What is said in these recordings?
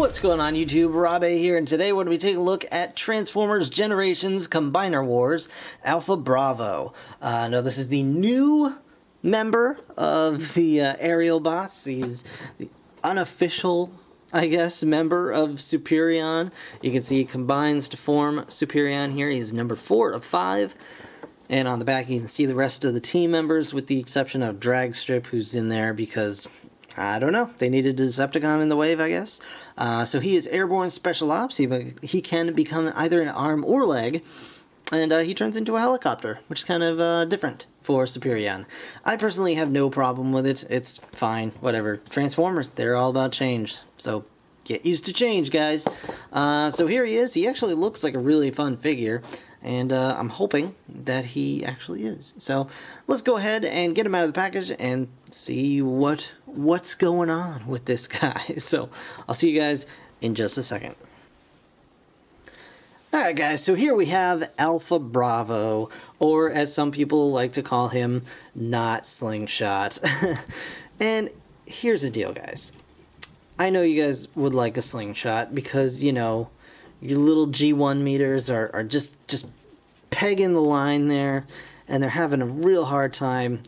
What's going on YouTube? Rob A here, and today we're going to be taking a look at Transformers Generations Combiner Wars Alpha Bravo. Now this is the new member of the Aerial Bots. He's the unofficial, I guess, member of Superion. You can see he combines to form Superion here. He's number 4 of 5. And on the back you can see the rest of the team members with the exception of Dragstrip, who's in there because I don't know. They needed a Decepticon in the wave, I guess. So he is airborne special ops. He can become either an arm or leg. And he turns into a helicopter, which is kind of different for Superion. I personally have no problem with it. It's fine. Whatever. Transformers, they're all about change. So get used to change, guys. So here he is. He actually looks like a really fun figure. And I'm hoping that he actually is. So let's go ahead and get him out of the package and see what's going on with this guy. So I'll see you guys in just a second. Alright guys, so here we have Alpha Bravo, or as some people like to call him, not Slingshot. And here's the deal, guys. I know you guys would like a Slingshot because, you know, your little G1 meters are just pegging the line there, and they're having a real hard time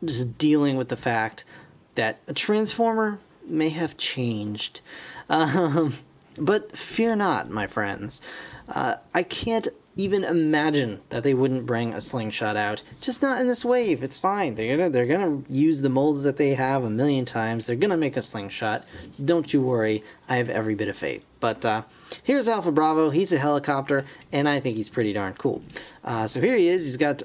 just dealing with the fact that a Transformer may have changed. But fear not, my friends. I can't even imagine that they wouldn't bring a Slingshot out. Just not in this wave. It's fine. They're gonna use the molds that they have a million times. They're gonna make a Slingshot. Don't you worry. I have every bit of faith. But here's Alpha Bravo. He's a helicopter, and I think he's pretty darn cool. So here he is. He's got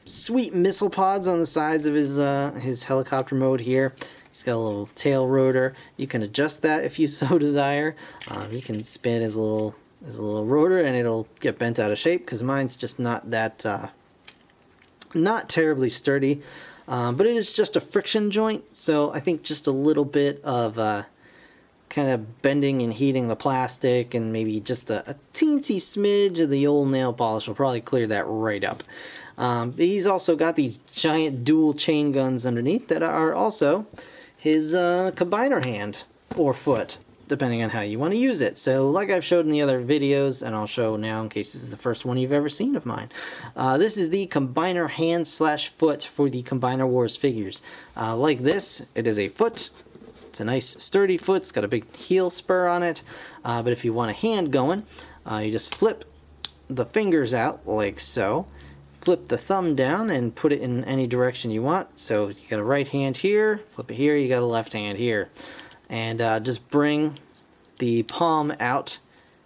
sweet missile pods on the sides of his helicopter mode here. He's got a little tail rotor. You can adjust that if you so desire. You can spin his little rotor and it'll get bent out of shape because mine's just not that not terribly sturdy, but it is just a friction joint, so I think just a little bit of kind of bending and heating the plastic and maybe just a teensy smidge of the old nail polish will probably clear that right up. He's also got these giant dual chain guns underneath that are also his combiner hand or foot, depending on how you want to use it. So like I've showed in the other videos, and I'll show now in case this is the first one you've ever seen of mine, this is the combiner hand / foot for the Combiner Wars figures. Like this, it is a foot. It's a nice sturdy foot. It's got a big heel spur on it. But if you want a hand going, you just flip the fingers out like so. Flip the thumb down and put it in any direction you want. So you got a right hand here, flip it here, you got a left hand here. And just bring the palm out,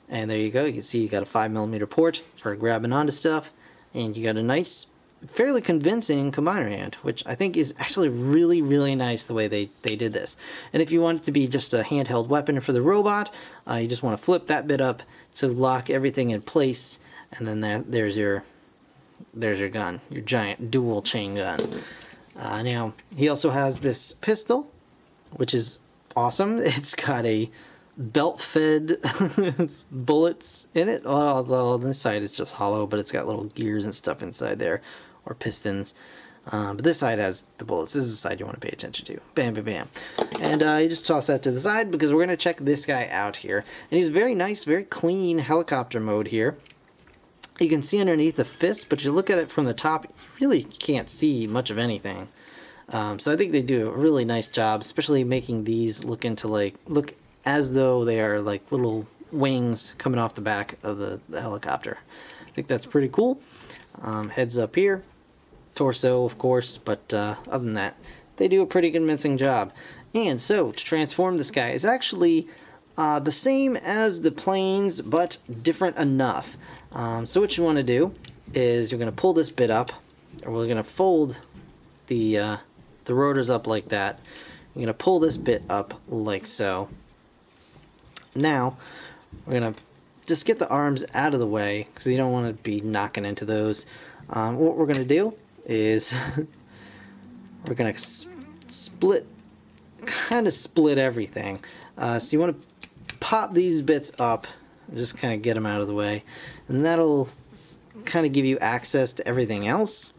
and there you go. You can see you got a 5mm port for grabbing onto stuff, and you got a nice, fairly convincing combiner hand, which I think is actually really, really nice the way they did this. And if you want it to be just a handheld weapon for the robot, you just want to flip that bit up to lock everything in place, and then there's your gun, your giant dual chain gun. Now, he also has this pistol, which is awesome. It's got a belt-fed bullets in it. Although on this side it's just hollow, but it's got little gears and stuff inside there, or pistons. But this side has the bullets. This is the side you want to pay attention to. Bam, bam, bam. And you just toss that to the side because we're going to check this guy out here. And he's very nice, very clean helicopter mode here. You can see underneath the fist, but you look at it from the top, you really can't see much of anything. So I think they do a really nice job, especially making these look as though they are like little wings coming off the back of the helicopter. I think that's pretty cool. Heads up here, torso of course, but other than that, they do a pretty convincing job. And so to transform this guy is actually the same as the planes, but different enough. So what you want to do is you're going to pull this bit up, or we're going to fold the rotors up like that. You're going to pull this bit up like so. Now, we're going to just get the arms out of the way because you don't want to be knocking into those. What we're going to do is we're going to kind of split everything. So you want to pop these bits up and just kind of get them out of the way. And that'll kind of give you access to everything else.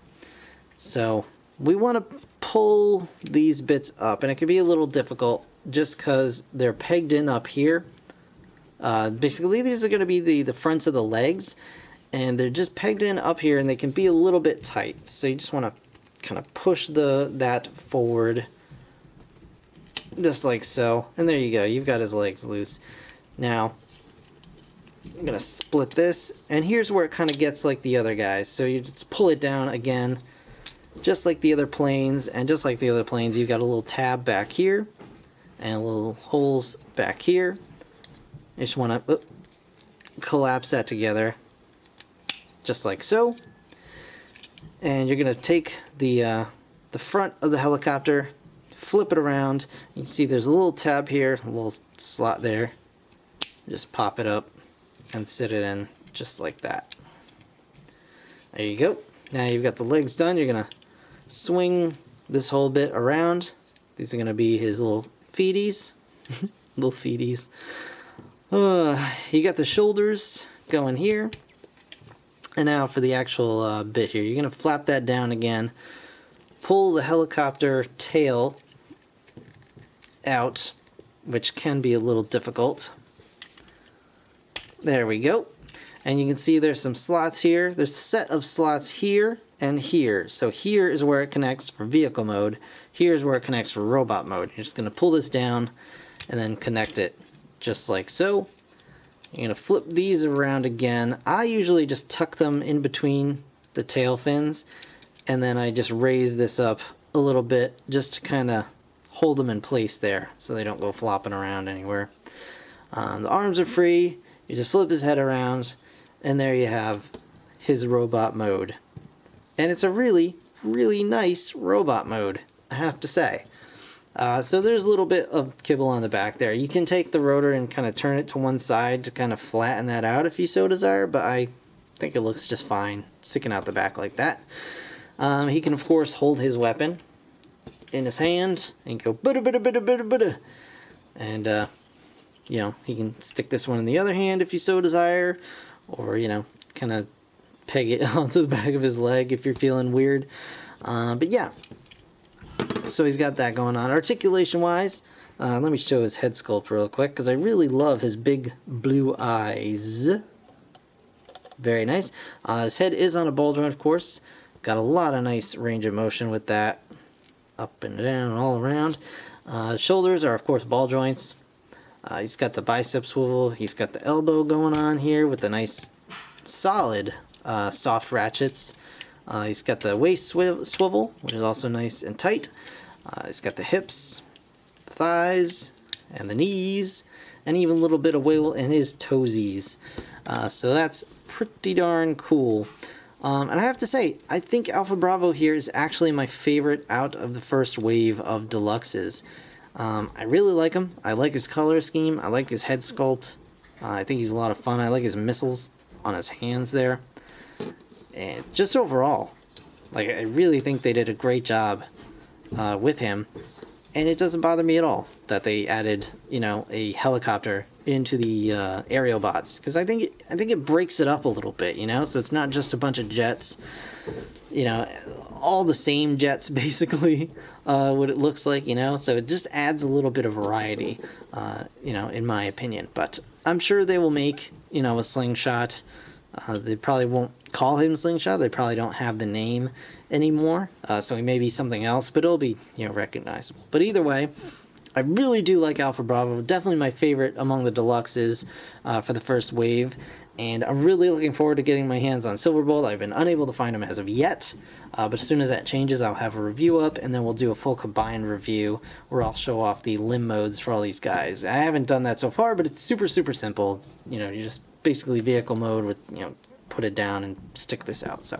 So we want to pull these bits up, and it can be a little difficult just because they're pegged in up here Basically, these are going to be the fronts of the legs, and they're just pegged in up here, and they can be a little bit tight. So you just want to kind of push that forward, just like so. And there you go. You've got his legs loose. Now, I'm going to split this, and here's where it kind of gets like the other guys. So you just pull it down again, just like the other planes, and just like the other planes, you've got a little tab back here, and little holes back here. You just want to collapse that together, just like so. And you're going to take the front of the helicopter, flip it around. You can see there's a little tab here, a little slot there. Just pop it up and sit it in just like that. There you go. Now you've got the legs done. You're going to swing this whole bit around. These are going to be his little feeties. Little feeties. You got the shoulders going here. And now for the actual bit here. You're going to flap that down again. Pull the helicopter tail out, which can be a little difficult. There we go. And you can see there's some slots here. There's a set of slots here and here. So here is where it connects for vehicle mode. Here's where it connects for robot mode. You're just going to pull this down and then connect it just like so. You're going to flip these around again. I usually just tuck them in between the tail fins, and then I just raise this up a little bit just to kind of hold them in place there so they don't go flopping around anywhere. The arms are free. You just flip his head around, and there you have his robot mode. And it's a really, really nice robot mode, I have to say. So there's a little bit of kibble on the back there. You can take the rotor and kind of turn it to one side to kind of flatten that out if you so desire, but I think it looks just fine sticking out the back like that. He can, of course, hold his weapon in his hand and go bada bada bada bada bada. And, you know, he can stick this one in the other hand if you so desire, or, you know, kind of peg it onto the back of his leg if you're feeling weird. But yeah, so he's got that going on. Articulation wise, let me show his head sculpt real quick, because I really love his big blue eyes. Very nice. His head is on a ball joint, of course. Got a lot of nice range of motion with that, up and down and all around. Shoulders are, of course, ball joints. He's got the bicep swivel. He's got the elbow going on here with the nice solid soft ratchets. He's got the waist swivel, which is also nice and tight. He's got the hips, the thighs, and the knees, and even a little bit of wiggle in his toesies. So that's pretty darn cool. And I have to say, I think Alpha Bravo here is actually my favorite out of the first wave of deluxes. I really like him. I like his color scheme. I like his head sculpt. I think he's a lot of fun. I like his missiles on his hands there. And just overall, like, I really think they did a great job with him. And it doesn't bother me at all that they added, you know, a helicopter into the aerial bots, because I think it breaks it up a little bit, you know. So it's not just a bunch of jets, you know, all the same jets basically. What it looks like, you know. So it just adds a little bit of variety, you know, in my opinion. But I'm sure they will make, you know, a Slingshot. They probably won't call him Slingshot. They probably don't have the name anymore, so he may be something else, but it'll be, you know, recognizable. But either way, I really do like Alpha Bravo. Definitely my favorite among the deluxes for the first wave, and I'm really looking forward to getting my hands on Silverbolt. I've been unable to find him as of yet, but as soon as that changes, I'll have a review up, and then we'll do a full combined review where I'll show off the limb modes for all these guys. I haven't done that so far, but it's super, super simple. It's, you know, you just basically vehicle mode with, you know, put it down and stick this out. So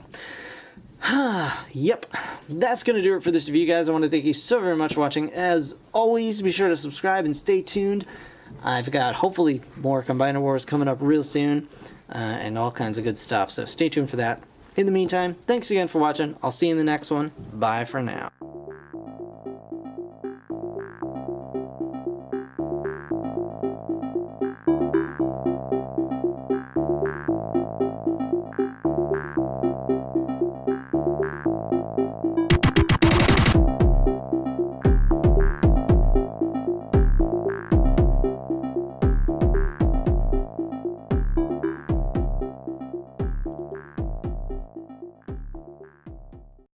yep, that's gonna do it for this review, guys. I want to thank you so very much for watching. As always, be sure to subscribe and stay tuned. I've got hopefully more Combiner Wars coming up real soon, and all kinds of good stuff, so stay tuned for that. In the meantime, thanks again for watching. I'll see you in the next one. Bye for now.